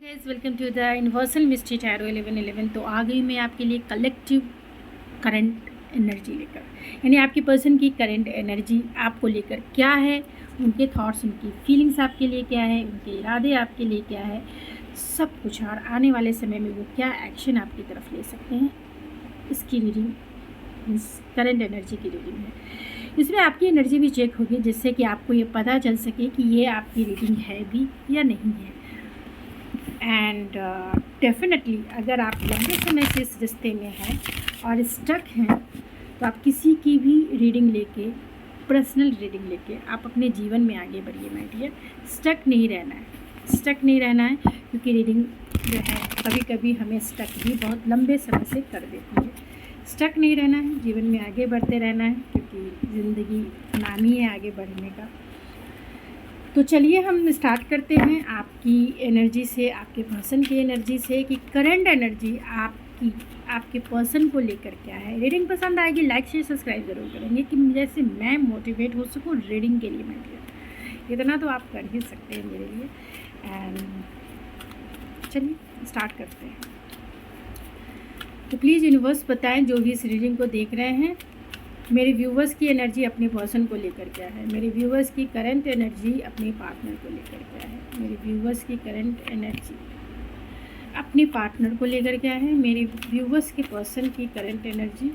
Guys welcome to the universal mystery tarot 1111। तो आ गई मैं आपके लिए कलेक्टिव करंट एनर्जी लेकर, यानी आपकी पर्सन की करंट एनर्जी आपको लेकर क्या है, उनके थॉट्स, उनकी फीलिंग्स आपके लिए क्या है, उनके इरादे आपके लिए क्या है, सब कुछ, और आने वाले समय में वो क्या एक्शन आपकी तरफ ले सकते हैं, इसकी रीडिंग, मीन्स करंट एनर्जी की रीडिंग है। इसमें आपकी एनर्जी भी चेक होगी जिससे कि आपको ये पता चल सके कि ये आपकी रीडिंग है भी या नहीं है। एंड डेफिनेटली अगर आप लंबे समय से इस रिश्ते में हैं और स्टक हैं तो आप किसी की भी रीडिंग लेके, पर्सनल रीडिंग लेके आप अपने जीवन में आगे बढ़िए माय डियर। स्टक नहीं रहना है, स्टक नहीं रहना है, क्योंकि रीडिंग जो है कभी कभी हमें स्टक भी बहुत लंबे समय से कर देती है। स्टक नहीं रहना है, जीवन में आगे बढ़ते रहना है, क्योंकि ज़िंदगी नाम ही है आगे बढ़ने का। तो चलिए हम स्टार्ट करते हैं आपकी एनर्जी से, आपके पर्सन की एनर्जी से, कि करंट एनर्जी आपके पर्सन को लेकर क्या है। रीडिंग पसंद आएगी, लाइक शेयर सब्सक्राइब ज़रूर करेंगे कि जैसे मैं मोटिवेट हो सकूँ रीडिंग के लिए। मैं इतना तो आप कर ही सकते हैं मेरे लिए। एंड चलिए स्टार्ट करते हैं। तो प्लीज़ यूनिवर्स बताएं, जो भी इस रीडिंग को देख रहे हैं, मेरे व्यूवर्स की एनर्जी अपने पर्सन को लेकर क्या है, मेरे व्यूवर्स की करंट एनर्जी अपने पार्टनर को लेकर क्या है, मेरे व्यूवर्स की करंट एनर्जी अपने पार्टनर को लेकर क्या है, मेरे व्यूवर्स के पर्सन की करंट एनर्जी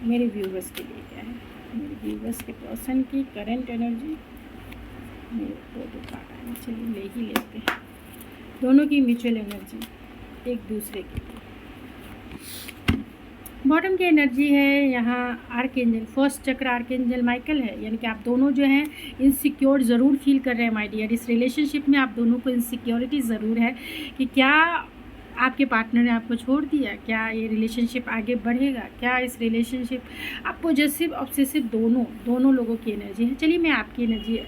मेरे व्यूवर्स के लिए क्या है, मेरे व्यूवर्स के पर्सन की करंट एनर्जी मेरे दो कार्ड आए, चलिए ले ही लेते हैं। दोनों की म्यूचुअल एनर्जी एक दूसरे के लिए। बॉटम की एनर्जी है यहाँ आर्कएंजल, फर्स्ट चक्र आर्कएंजल माइकल है, यानी कि आप दोनों जो हैं इनसिक्योर ज़रूर फील कर रहे हैं माय डियर। इस रिलेशनशिप में आप दोनों को इनसिक्योरिटी ज़रूर है कि क्या आपके पार्टनर ने आपको छोड़ दिया, क्या ये रिलेशनशिप आगे बढ़ेगा, क्या इस रिलेशनशिप आप पॉजिटिव ऑब्सेसिव दोनों लोगों की एनर्जी है। चलिए मैं आपकी एनर्जी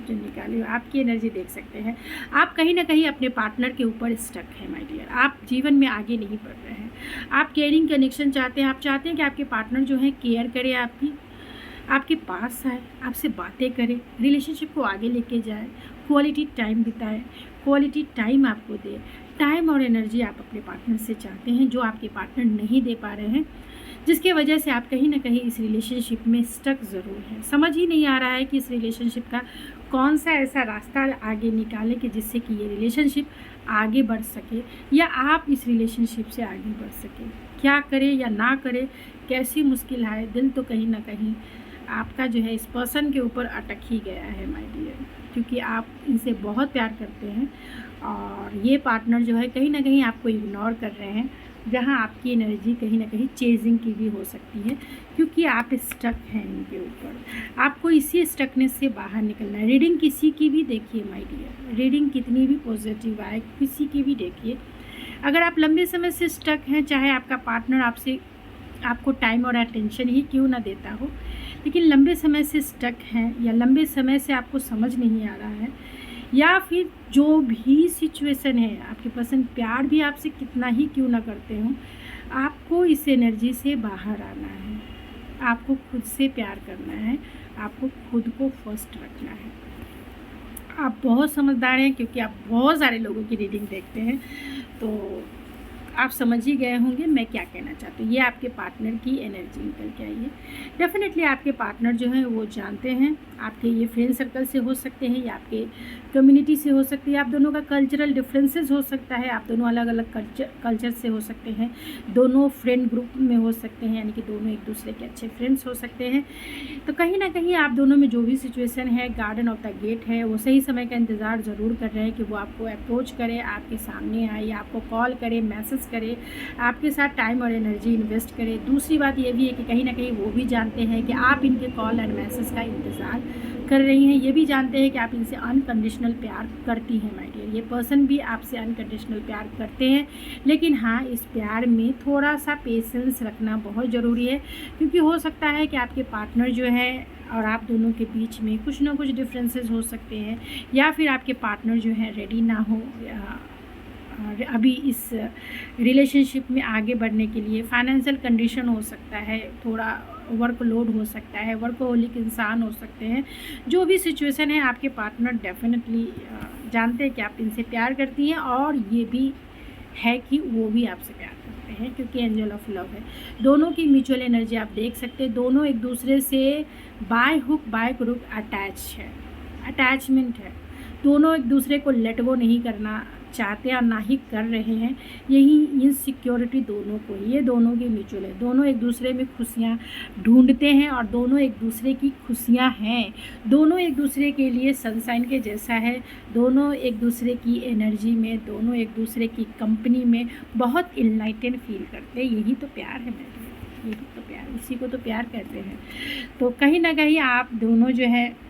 जो निकाली, आपकी एनर्जी देख सकते हैं। आप कहीं ना कहीं अपने पार्टनर के ऊपर स्टक है माय डियर, आप जीवन में आगे नहीं बढ़ रहे हैं। आप केयरिंग कनेक्शन चाहते हैं, आप चाहते हैं कि आपके पार्टनर जो है केयर करे, आपके पास आए, आपसे बातें करे, रिलेशनशिप को आगे लेके जाए, क्वालिटी टाइम बिताए, क्वालिटी टाइम आपको दे। टाइम और एनर्जी आप अपने पार्टनर से चाहते हैं जो आपके पार्टनर नहीं दे पा रहे हैं, जिसके वजह से आप कहीं ना कहीं इस रिलेशनशिप में स्टक ज़रूर हैं। समझ ही नहीं आ रहा है कि इस रिलेशनशिप का कौन सा ऐसा रास्ता आगे निकालें कि जिससे कि ये रिलेशनशिप आगे बढ़ सके, या आप इस रिलेशनशिप से आगे बढ़ सके। क्या करें या ना करें, कैसी मुश्किल आए, दिल तो कहीं ना कहीं आपका जो है इस पर्सन के ऊपर अटक ही गया है माय डियर, क्योंकि आप इनसे बहुत प्यार करते हैं और ये पार्टनर जो है कहीं ना कहीं आपको इग्नोर कर रहे हैं, जहां आपकी एनर्जी कहीं ना कहीं चेजिंग की भी हो सकती है, क्योंकि आप स्टक हैं इनके ऊपर। आपको इसी स्टकनेस से बाहर निकलना है। रीडिंग किसी की भी देखिए माय डियर, रीडिंग कितनी भी पॉजिटिव आए, किसी की भी देखिए, अगर आप लंबे समय से स्टक हैं, चाहे आपका पार्टनर आपको टाइम और अटेंशन ही क्यों ना देता हो, लेकिन लंबे समय से स्टक हैं या लंबे समय से आपको समझ नहीं आ रहा है, या फिर जो भी सिचुएशन है, आपके पर्सन प्यार भी आपसे कितना ही क्यों ना करते हो, आपको इस एनर्जी से बाहर आना है, आपको खुद से प्यार करना है, आपको खुद को फर्स्ट रखना है। आप बहुत समझदार हैं, क्योंकि आप बहुत सारे लोगों की रीडिंग देखते हैं, तो आप समझ ही गए होंगे मैं क्या कहना चाहती हूँ। ये आपके पार्टनर की एनर्जी निकल के आई है। डेफिनेटली आपके पार्टनर जो हैं वो जानते हैं, आपके ये फ्रेंड सर्कल से हो सकते हैं या आपके कम्युनिटी से हो सकती है, आप दोनों का कल्चरल डिफरेंसेस हो सकता है, आप दोनों अलग अलग कल्चर से हो सकते हैं, दोनों फ्रेंड ग्रुप में हो सकते हैं, यानी कि दोनों एक दूसरे के अच्छे फ्रेंड्स हो सकते हैं। तो कहीं ना कहीं आप दोनों में जो भी सिचुएशन है, गार्डन ऑफ द गेट है, वो सही समय का इंतज़ार ज़रूर कर रहे हैं कि वो आपको अप्रोच करे, आपके सामने आए, या आपको कॉल करे, मैसेज करे, आपके साथ टाइम और एनर्जी इन्वेस्ट करे। दूसरी बात ये भी है कि कहीं ना कहीं वो भी जानते हैं कि आप इनके कॉल एंड मैसेज का इंतज़ार कर रही हैं, ये भी जानते हैं कि आप इनसे अनकंडीशनल प्यार करती हैं माय डियर। ये पर्सन भी आपसे अनकंडीशनल प्यार करते हैं, लेकिन हाँ, इस प्यार में थोड़ा सा पेशेंस रखना बहुत ज़रूरी है, क्योंकि हो सकता है कि आपके पार्टनर जो है और आप दोनों के बीच में कुछ ना कुछ डिफरेंसेस हो सकते हैं, या फिर आपके पार्टनर जो है रेडी ना हो, या अभी इस रिलेशनशिप में आगे बढ़ने के लिए फाइनेंशियल कंडीशन हो सकता है थोड़ा वर्कलोड हो सकता है, वर्कहोलिक इंसान हो सकते हैं। जो भी सिचुएशन है, आपके पार्टनर डेफिनेटली जानते हैं कि आप इनसे प्यार करती हैं, और ये भी है कि वो भी आपसे प्यार करते हैं, क्योंकि एंजल ऑफ लव है। दोनों की म्यूचुअल एनर्जी आप देख सकते हैं, दोनों एक दूसरे से by hook by crook attachment है। दोनों एक दूसरे को लेट गो नहीं करना चाहते और ना ही कर रहे हैं। यही इनसिक्योरिटी दोनों को, ये दोनों की म्यूचुअल है। दोनों एक दूसरे में खुशियाँ ढूंढते हैं और दोनों एक दूसरे की खुशियाँ हैं। दोनों एक दूसरे के लिए सनशाइन के जैसा है। दोनों एक दूसरे की एनर्जी में, दोनों एक दूसरे की कंपनी में बहुत इनलाइटेंड फील करते हैं। यही तो प्यार है मेरे, यही तो प्यार, इसी को तो प्यार कहते हैं। तो कहीं ना कहीं आप दोनों जो है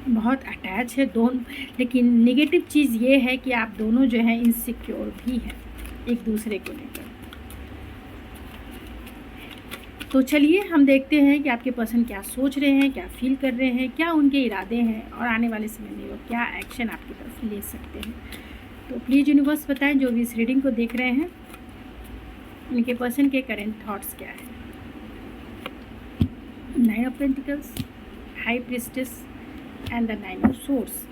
बहुत अटैच है दोनों, लेकिन नेगेटिव चीज़ ये है कि आप दोनों जो है इनसिक्योर भी हैं एक दूसरे को लेकर। तो चलिए हम देखते हैं कि आपके पर्सन क्या सोच रहे हैं, क्या फील कर रहे हैं, क्या उनके इरादे हैं, और आने वाले समय में वो क्या एक्शन आपकी तरफ ले सकते हैं। तो प्लीज़ यूनिवर्स बताएं, जो भी इस रीडिंग को देख रहे हैं, उनके पर्सन के करेंट थॉट्स क्या है। 9 of pentacles, high priestess and the 9 of source.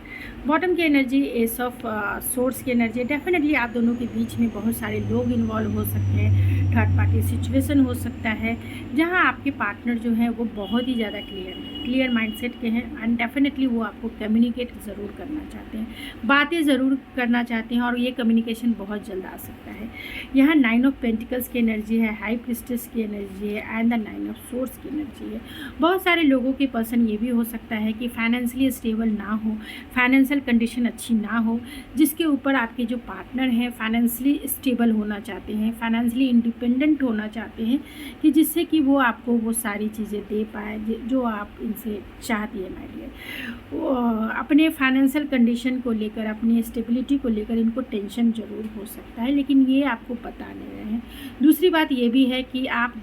Bottom की एनर्जी, एस ऑफ सोर्स की एनर्जी। डेफिनेटली आप दोनों के बीच में बहुत सारे लोग इन्वॉल्व हो सकते हैं, थर्ड पार्टी सिचुएशन हो सकता है, जहां आपके पार्टनर जो हैं वो बहुत ही ज़्यादा क्लियर माइंडसेट के हैं, एंड डेफिनेटली वो आपको कम्युनिकेट ज़रूर करना चाहते हैं, बातें ज़रूर करना चाहते हैं, और ये कम्युनिकेशन बहुत जल्द आ सकता है। यहाँ 9 ऑफ पेंटिकल्स की एनर्जी है, हाई प्रिस्टेस की एनर्जी है, एंड द 9 ऑफ सोर्स की एनर्जी है। बहुत सारे लोगों के पर्सन ये भी हो सकता है कि फाइनेंशियली स्टेबल ना हो, फाइनेंशियल कंडीशन अच्छी ना हो, जिसके ऊपर आपके जो पार्टनर हैं फाइनेंशियली स्टेबल होना चाहते हैं, फाइनेंशियली इंडिपेंडेंट होना चाहते हैं, कि जिससे कि वो आपको वो सारी चीज़ें दे पाए जो आप इनसे चाहती है माय डियर। अपने फाइनेंशियल कंडीशन को लेकर, अपनी स्टेबिलिटी को लेकर इनको टेंशन ज़रूर हो सकता है, लेकिन ये आपको बता नहीं रहे हैं। दूसरी बात ये भी है कि आप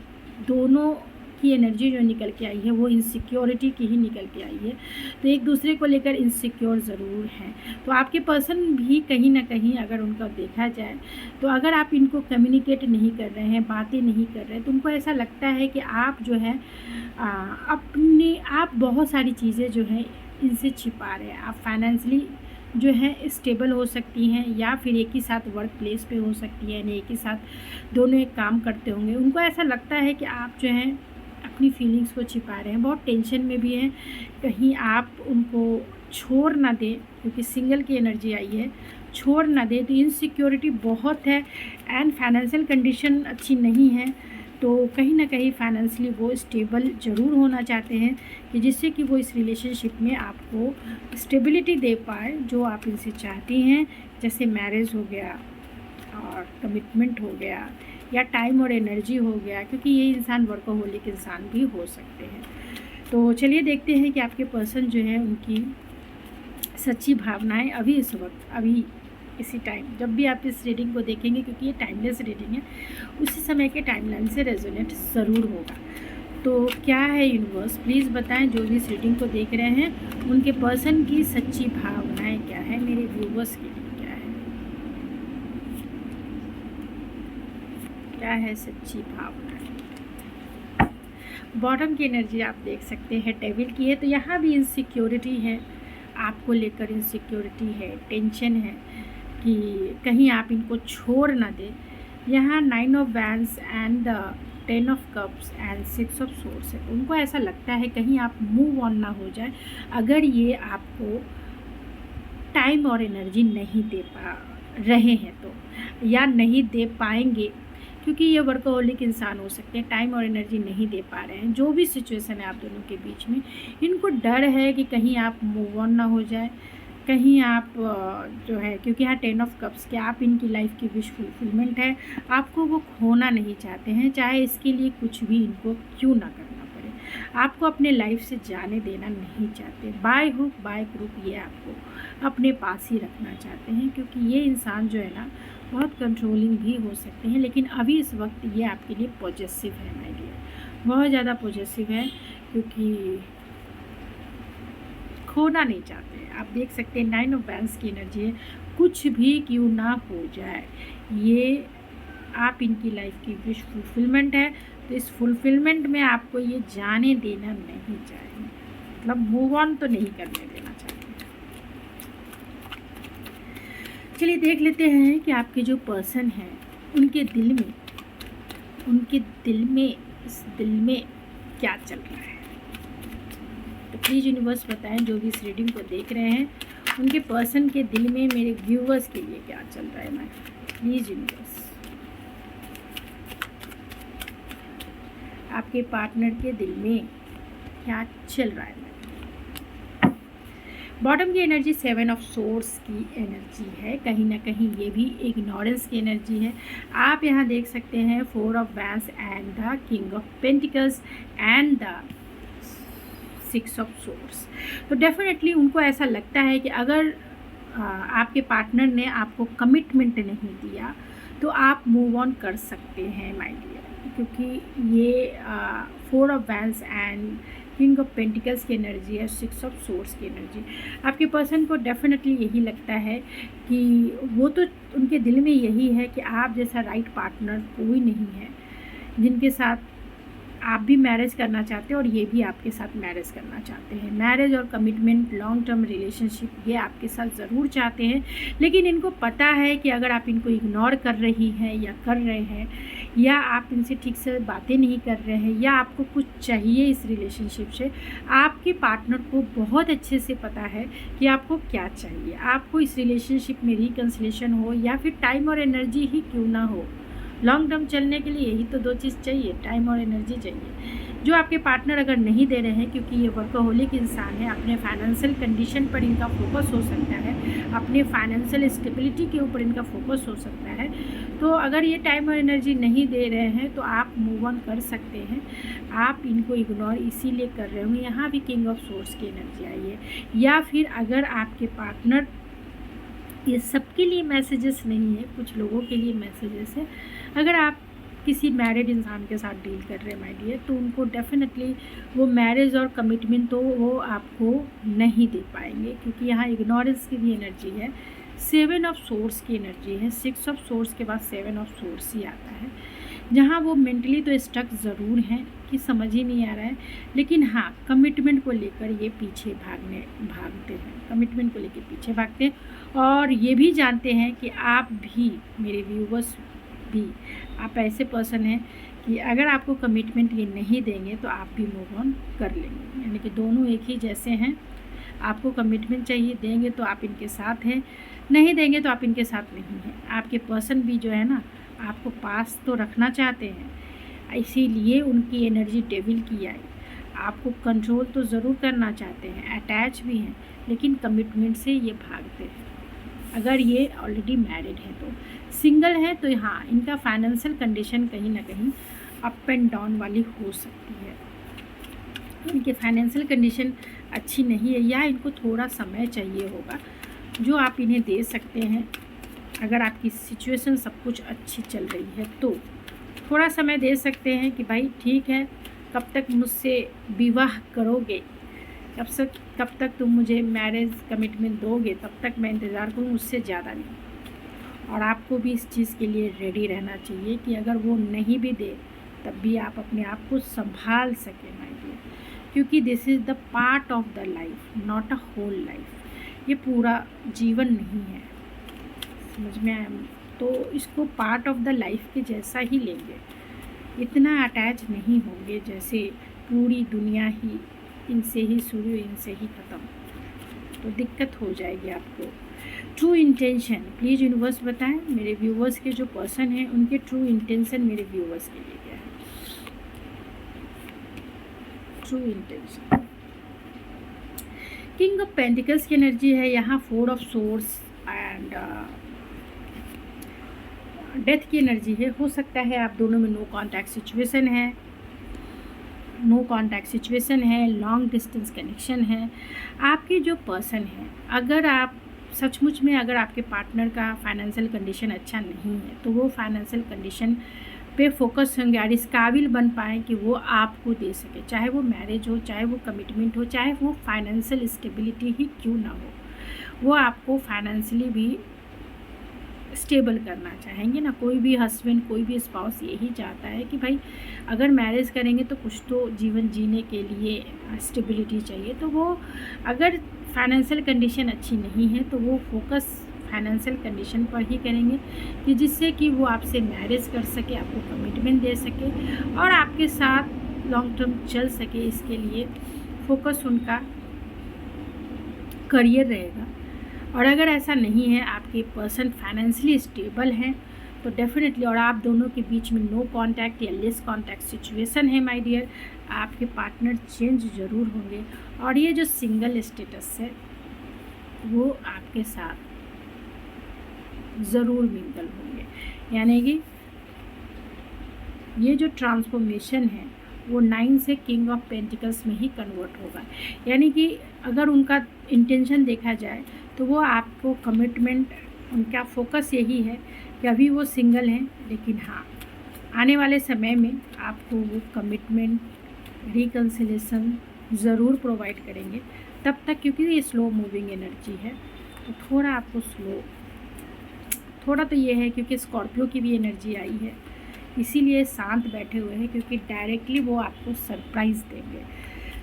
दोनों की एनर्जी जो निकल के आई है वो इनसिक्योरिटी की ही निकल के आई है, तो एक दूसरे को लेकर इनसिक्योर ज़रूर हैं। तो आपके पर्सन भी कहीं ना कहीं अगर उनका देखा जाए, तो अगर आप इनको कम्युनिकेट नहीं कर रहे हैं, बातें नहीं कर रहे हैं, तो उनको ऐसा लगता है कि आप जो है आप बहुत सारी चीज़ें जो हैं इनसे छिपा रहे हैं। आप फाइनेंशियली जो है स्टेबल हो सकती हैं, या फिर एक ही साथ वर्क प्लेस पे हो सकती है, यानी एक ही साथ दोनों एक काम करते होंगे। उनको ऐसा लगता है कि आप जो हैं अपनी फीलिंग्स को छिपा रहे हैं, बहुत टेंशन में भी हैं, कहीं आप उनको छोड़ ना दें, क्योंकि सिंगल की एनर्जी आई है, छोड़ ना दें। तो इनसिक्योरिटी बहुत है, एंड फाइनेंशियल कंडीशन अच्छी नहीं है, तो कहीं ना कहीं फाइनेंशियली वो स्टेबल ज़रूर होना चाहते हैं, कि जिससे कि वो इस रिलेशनशिप में आपको स्टेबिलिटी दे पाए जो आप इनसे चाहती हैं, जैसे मैरिज हो गया और कमिटमेंट हो गया, या टाइम और एनर्जी हो गया, क्योंकि ये इंसान वर्कहोलिक इंसान भी हो सकते हैं। तो चलिए देखते हैं कि आपके पर्सन जो है उनकी सच्ची भावनाएं अभी इस वक्त, अभी इसी टाइम, जब भी आप इस रीडिंग को देखेंगे, क्योंकि ये टाइमलेस रीडिंग है, उसी समय के टाइमलाइन से रेजोनेट ज़रूर होगा। तो क्या है यूनिवर्स, प्लीज़ बताएं, जो भी इस रीडिंग को देख रहे हैं, उनके पर्सन की सच्ची भावनाएं क्या है, मेरे व्यूवर्स के लिए क्या है सच्ची भावना। बॉटम की एनर्जी आप देख सकते हैं डेविल की है, तो यहाँ भी इनसिक्योरिटी है, आपको लेकर इनसिक्योरिटी है, टेंशन है कि कहीं आप इनको छोड़ ना दें। यहाँ 9 of wands and 10 of cups and 6 of source है। उनको ऐसा लगता है कहीं आप मूव ऑन ना हो जाए, अगर ये आपको टाइम और एनर्जी नहीं दे पा रहे हैं तो, या नहीं दे पाएंगे, क्योंकि ये वर्कहोलिक इंसान हो सकते हैं, टाइम और एनर्जी नहीं दे पा रहे हैं। जो भी सिचुएशन है आप दोनों के बीच में, इनको डर है कि कहीं आप मूव ऑन ना हो जाए, कहीं आप जो है, क्योंकि यहाँ 10 ऑफ कप्स के आप इनकी लाइफ की विश फुलफिलमेंट है, आपको वो खोना नहीं चाहते हैं, चाहे इसके लिए कुछ भी इनको क्यों ना करना पड़े, आपको अपने लाइफ से जाने देना नहीं चाहते। बाय हुक बाय क्रुक ये आपको अपने पास ही रखना चाहते हैं, क्योंकि ये इंसान जो है ना बहुत कंट्रोलिंग भी हो सकते हैं, लेकिन अभी इस वक्त ये आपके लिए पॉजिटिव है माय डियर, बहुत ज़्यादा पॉजिटिव है, क्योंकि खोना नहीं चाहते हैं। आप देख सकते हैं 9 ऑफ वैंड्स की एनर्जी है, कुछ भी क्यों ना हो जाए, ये आप इनकी लाइफ की विश फुलफिलमेंट है, तो इस फुलफिलमेंट में आपको ये जाने देना नहीं चाहिए, मतलब मूव ऑन तो नहीं करने देना चाहिए। चलिए देख लेते हैं कि आपके जो पर्सन हैं उनके दिल में इस दिल में क्या चल रहा है। तो प्लीज़ यूनिवर्स बताएं, जो भी इस रीडिंग को देख रहे हैं उनके पर्सन के दिल में मेरे व्यूवर्स के लिए क्या चल रहा है। मैं प्लीज़ यूनिवर्स, आपके पार्टनर के दिल में क्या चल रहा है। बॉटम की एनर्जी 7 ऑफ सोर्स की एनर्जी है, कहीं ना कहीं ये भी इग्नोरेंस की एनर्जी है। आप यहाँ देख सकते हैं 4 of vents and the king of pentacles and the 6 of source. तो डेफिनेटली उनको ऐसा लगता है कि अगर आपके पार्टनर ने आपको कमिटमेंट नहीं दिया तो आप मूव ऑन कर सकते हैं माय डियर, क्योंकि ये 4 of vents and king of pentacles की एनर्जी है, 6 ऑफ सोर्स की एनर्जी। आपके पर्सन को डेफिनेटली यही लगता है कि वो तो उनके दिल में यही है कि आप जैसा राइट पार्टनर कोई नहीं है जिनके साथ आप भी मैरिज करना चाहते हैं और ये भी आपके साथ मैरिज करना चाहते हैं। मैरिज और कमिटमेंट, लॉन्ग टर्म रिलेशनशिप ये आपके साथ ज़रूर चाहते हैं, लेकिन इनको पता है कि अगर आप इनको इग्नोर कर रही हैं या कर रहे हैं, या आप इनसे ठीक से बातें नहीं कर रहे हैं, या आपको कुछ चाहिए इस रिलेशनशिप से, आपके पार्टनर को बहुत अच्छे से पता है कि आपको क्या चाहिए। आपको इस रिलेशनशिप में रिकन्सिलेशन हो या फिर टाइम और एनर्जी ही क्यों ना हो, लॉन्ग टर्म चलने के लिए यही तो 2 चीज़ चाहिए, टाइम और एनर्जी चाहिए, जो आपके पार्टनर अगर नहीं दे रहे हैं, क्योंकि ये वर्कहोलिक इंसान है। अपने फाइनेंशियल कंडीशन पर इनका फोकस हो सकता है, अपने फाइनेंशियल स्टेबिलिटी के ऊपर इनका फोकस हो सकता है। तो अगर ये टाइम और एनर्जी नहीं दे रहे हैं तो आप मूव ऑन कर सकते हैं। आप इनको इग्नोर इसीलिए कर रहे होंगे। यहाँ भी किंग ऑफ सोर्स की एनर्जी आई है, या फिर अगर आपके पार्टनर, ये सबके लिए मैसेजेस नहीं है, कुछ लोगों के लिए मैसेजेस है। अगर आप किसी मैरिड इंसान के साथ डील कर रहे हैं माय डियर, तो उनको डेफिनेटली वो मैरिज और कमिटमेंट तो वो आपको नहीं दे पाएंगे, क्योंकि यहाँ इग्नोरेंस की भी एनर्जी है, 7 ऑफ सोर्स की एनर्जी है। 6 ऑफ सोर्स के बाद 7 ऑफ सोर्स ही आता है, जहाँ वो मेंटली तो स्टक ज़रूर हैं कि समझ ही नहीं आ रहा है, लेकिन हाँ कमिटमेंट को लेकर ये पीछे भागते हैं, कमिटमेंट को लेकर पीछे भागते हैं, और ये भी जानते हैं कि आप भी, मेरे व्यूवर्स भी, आप ऐसे पर्सन हैं कि अगर आपको कमिटमेंट ये नहीं देंगे तो आप भी मूव ऑन कर लेंगे। यानी कि दोनों एक ही जैसे हैं। आपको कमिटमेंट चाहिए, देंगे तो आप इनके साथ हैं, नहीं देंगे तो आप इनके साथ नहीं हैं। आपके पर्सन भी जो है ना, आपको पास तो रखना चाहते हैं, इसीलिए उनकी एनर्जी डेविल की आई। आपको कंट्रोल तो ज़रूर करना चाहते हैं, अटैच भी हैं, लेकिन कमिटमेंट से ये भागते हैं। अगर ये ऑलरेडी मैरिड है, तो सिंगल है तो हाँ इनका फाइनेंशियल कंडीशन कहीं ना कहीं अप एंड डाउन वाली हो सकती है। इनकी फाइनेंशियल कंडीशन अच्छी नहीं है, या इनको थोड़ा समय चाहिए होगा, जो आप इन्हें दे सकते हैं। अगर आपकी सिचुएशन सब कुछ अच्छी चल रही है तो थोड़ा समय दे सकते हैं कि भाई ठीक है, कब तक मुझसे विवाह करोगे, कब तक तुम मुझे मैरिज कमिटमेंट दोगे, तब तक मैं इंतज़ार करूँ, उससे ज़्यादा नहीं। और आपको भी इस चीज़ के लिए रेडी रहना चाहिए कि अगर वो नहीं भी दे तब भी आप अपने आप को संभाल सकें माय डियर, क्योंकि this is the part of the life, not a whole life. ये पूरा जीवन नहीं है, समझ में आया? तो इसको पार्ट ऑफ द लाइफ के जैसा ही लेंगे, इतना अटैच नहीं होंगे जैसे पूरी दुनिया ही इनसे ही शुरू, इनसे ही ख़त्म, तो दिक्कत हो जाएगी आपको। ट्रू इंटेंशन प्लीज़ यूनिवर्स बताएं, मेरे व्यूवर्स के जो पर्सन हैं उनके ट्रू इंटेंशन मेरे व्यूवर्स के लिए क्या है। True intention, king of pentacles की एनर्जी है यहाँ, 4 ऑफ सोर्स एंड डेथ की एनर्जी है। हो सकता है आप दोनों में नो कांटेक्ट सिचुएशन है, लॉन्ग डिस्टेंस कनेक्शन है। आपके जो पर्सन है, अगर आप सचमुच में, अगर आपके पार्टनर का फाइनेंशियल कंडीशन अच्छा नहीं है, तो वो फाइनेंशियल कंडीशन पे फोकस होंगे और इस काबिल बन पाएँ कि वो आपको दे सके, चाहे वो मैरिज हो, चाहे वो कमिटमेंट हो, चाहे वो फाइनेंशियल स्टेबिलिटी ही क्यों ना हो, वो आपको फाइनेंशियली भी स्टेबल करना चाहेंगे ना। कोई भी हस्बैंड, कोई भी स्पाउस यही चाहता है कि भाई अगर मैरिज करेंगे तो कुछ तो जीवन जीने के लिए स्टेबिलिटी चाहिए। तो वो अगर फाइनेंशियल कंडीशन अच्छी नहीं है तो वो फोकस फाइनेंशियल कंडीशन पर ही करेंगे कि जिससे कि वो आपसे मैरिज कर सके, आपको कमिटमेंट दे सके और आपके साथ लॉन्ग टर्म चल सके। इसके लिए फोकस उनका करियर रहेगा। और अगर ऐसा नहीं है, आपके पर्सन फाइनेंशियली स्टेबल हैं तो डेफिनेटली, और आप दोनों के बीच में नो कांटेक्ट या लेस कांटेक्ट सिचुएशन है माय डियर, आपके पार्टनर चेंज ज़रूर होंगे। और ये जो सिंगल स्टेटस है वो आपके साथ ज़रूर मिंगल होंगे। यानी कि ये जो ट्रांसफॉर्मेशन है वो 9 से किंग ऑफ पेंटिकल्स में ही कन्वर्ट होगा। यानी कि अगर उनका इंटेंशन देखा जाए तो वो आपको कमिटमेंट, उनका फोकस यही है कि अभी वो सिंगल हैं, लेकिन हाँ आने वाले समय में आपको वो कमिटमेंट, रिकन्सिलेशन ज़रूर प्रोवाइड करेंगे। तब तक, क्योंकि ये स्लो मूविंग एनर्जी है तो थोड़ा आपको स्लो, थोड़ा तो ये है क्योंकि स्कॉर्पियो की भी एनर्जी आई है, इसीलिए शांत बैठे हुए हैं, क्योंकि डायरेक्टली वो आपको सरप्राइज़ देंगे।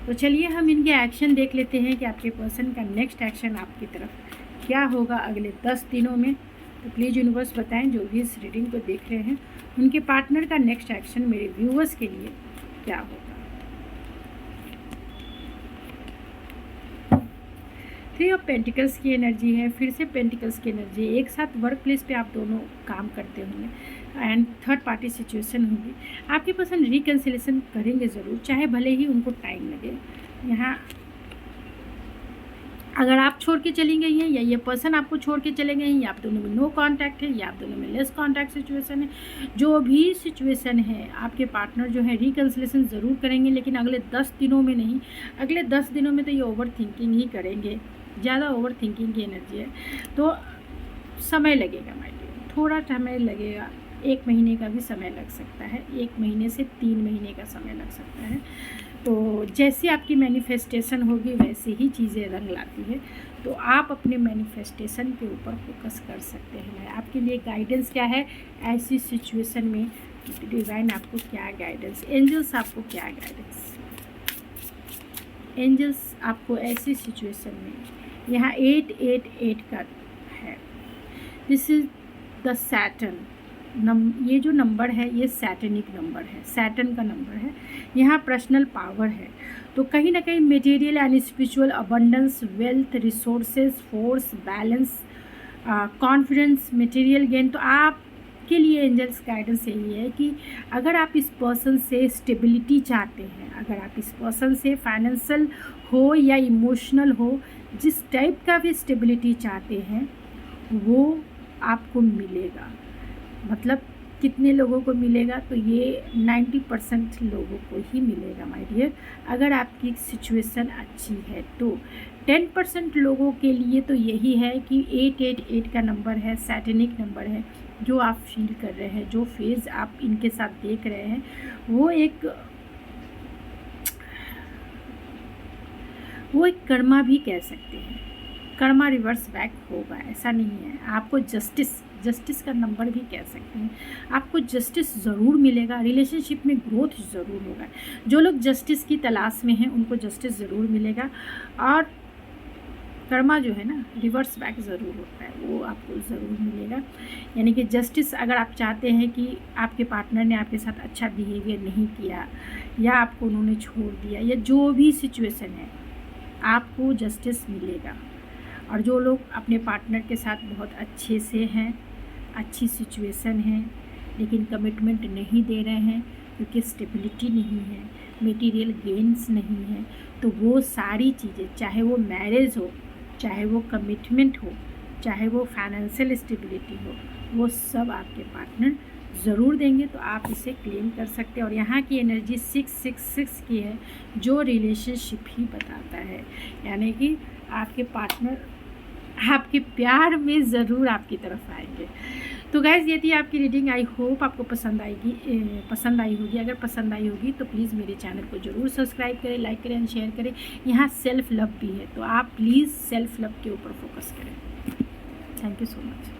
तो चलिए हम इनके एक्शन देख लेते हैं कि आपके पर्सन का नेक्स्ट एक्शन आपकी तरफ क्या होगा अगले 10 दिनों में। तो प्लीज़ यूनिवर्स बताएं, जो भी इस रीडिंग को देख रहे हैं उनके पार्टनर का नेक्स्ट एक्शन मेरे व्यूअर्स के लिए क्या होगा। 3 ऑफ पेंटिकल्स की एनर्जी है, फिर से पेंटिकल्स की एनर्जी, एक साथ वर्क प्लेस पे आप दोनों काम करते होंगे एंड थर्ड पार्टी सिचुएशन होगी। आपके पर्सन रिकन्सिलेशन करेंगे ज़रूर, चाहे भले ही उनको टाइम लगे। यहाँ अगर आप छोड़ के चली गई हैं या ये पर्सन आपको छोड़ के चले गए हैं, या आप दोनों में नो कांटेक्ट है या आप दोनों में लेस कांटेक्ट सिचुएशन है, जो भी सिचुएशन है आपके पार्टनर जो है रिकन्सिलेशन ज़रूर करेंगे, लेकिन अगले 10 दिनों में नहीं। अगले 10 दिनों में तो ये ओवर थिंकिंग ही करेंगे, ज़्यादा ओवर थिंकिंग की एनर्जी है, तो समय लगेगा माय डियर, थोड़ा समय लगेगा। 1 महीने का भी समय लग सकता है, 1 महीने से 3 महीने का समय लग सकता है। तो जैसी आपकी मैनिफेस्टेशन होगी वैसे ही चीज़ें रंग लाती है। तो आप अपने मैनिफेस्टेशन के ऊपर फोकस कर सकते हैं। आपके लिए गाइडेंस क्या है ऐसी सिचुएशन में, डिवाइन आपको क्या गाइडेंस, एंजल्स आपको क्या गाइडेंस, एंजल्स आपको ऐसी सिचुएशन में। यहाँ 888 का है, दिस इज़ द सैटर्न। ये जो नंबर है ये सैटनिक नंबर है, सैटर्न का नंबर है। यहाँ पर्सनल पावर है, तो कहीं ना कहीं material and spiritual abundance, wealth, resources, force, balance, confidence, material gain. तो आपके लिए एंजल्स गाइडेंस यही है कि अगर आप इस पर्सन से स्टेबिलिटी चाहते हैं, अगर आप इस पर्सन से फाइनेंशियल हो या इमोशनल हो, जिस टाइप का भी स्टेबिलिटी चाहते हैं वो आपको मिलेगा। मतलब कितने लोगों को मिलेगा, तो ये 90% लोगों को ही मिलेगा माय डियर। अगर आपकी सिचुएशन अच्छी है तो 10% लोगों के लिए तो यही है कि 888 का नंबर है, सैटनिक नंबर है। जो आप फील कर रहे हैं, जो फेज़ आप इनके साथ देख रहे हैं, वो एक कर्मा भी कह सकते हैं। कर्मा रिवर्स बैक होगा, ऐसा नहीं है। आपको जस्टिस का नंबर भी कह सकते हैं। आपको जस्टिस ज़रूर मिलेगा, रिलेशनशिप में ग्रोथ ज़रूर होगा। जो लोग जस्टिस की तलाश में हैं उनको जस्टिस ज़रूर मिलेगा। और कर्मा जो है ना, रिवर्स बैक ज़रूर होता है, वो आपको ज़रूर मिलेगा। यानी कि जस्टिस, अगर आप चाहते हैं कि आपके पार्टनर ने आपके साथ अच्छा बिहेवियर नहीं किया या आपको उन्होंने छोड़ दिया या जो भी सिचुएशन है, आपको जस्टिस मिलेगा। और जो लोग अपने पार्टनर के साथ बहुत अच्छे से हैं, अच्छी सिचुएशन है, लेकिन कमिटमेंट नहीं दे रहे हैं क्योंकि स्टेबिलिटी नहीं है, मटेरियल गेन्स नहीं है, तो वो सारी चीज़ें, चाहे वो मैरिज हो, चाहे वो कमिटमेंट हो, चाहे वो फाइनेंशियल स्टेबिलिटी हो, वो सब आपके पार्टनर ज़रूर देंगे। तो आप इसे क्लेम कर सकते हैं। और यहाँ की एनर्जी 666 की है, जो रिलेशनशिप ही बताता है। यानी कि आपके पार्टनर आपके प्यार में ज़रूर आपकी तरफ आएंगे। तो गाइज़, ये थी आपकी रीडिंग। आई होप आपको पसंद आई होगी। अगर पसंद आई होगी तो प्लीज़ मेरे चैनल को ज़रूर सब्सक्राइब करें, लाइक करें एंड शेयर करें। यहाँ सेल्फ़ लव भी है, तो आप प्लीज़ सेल्फ़ लव के ऊपर फोकस करें। Thank you so much.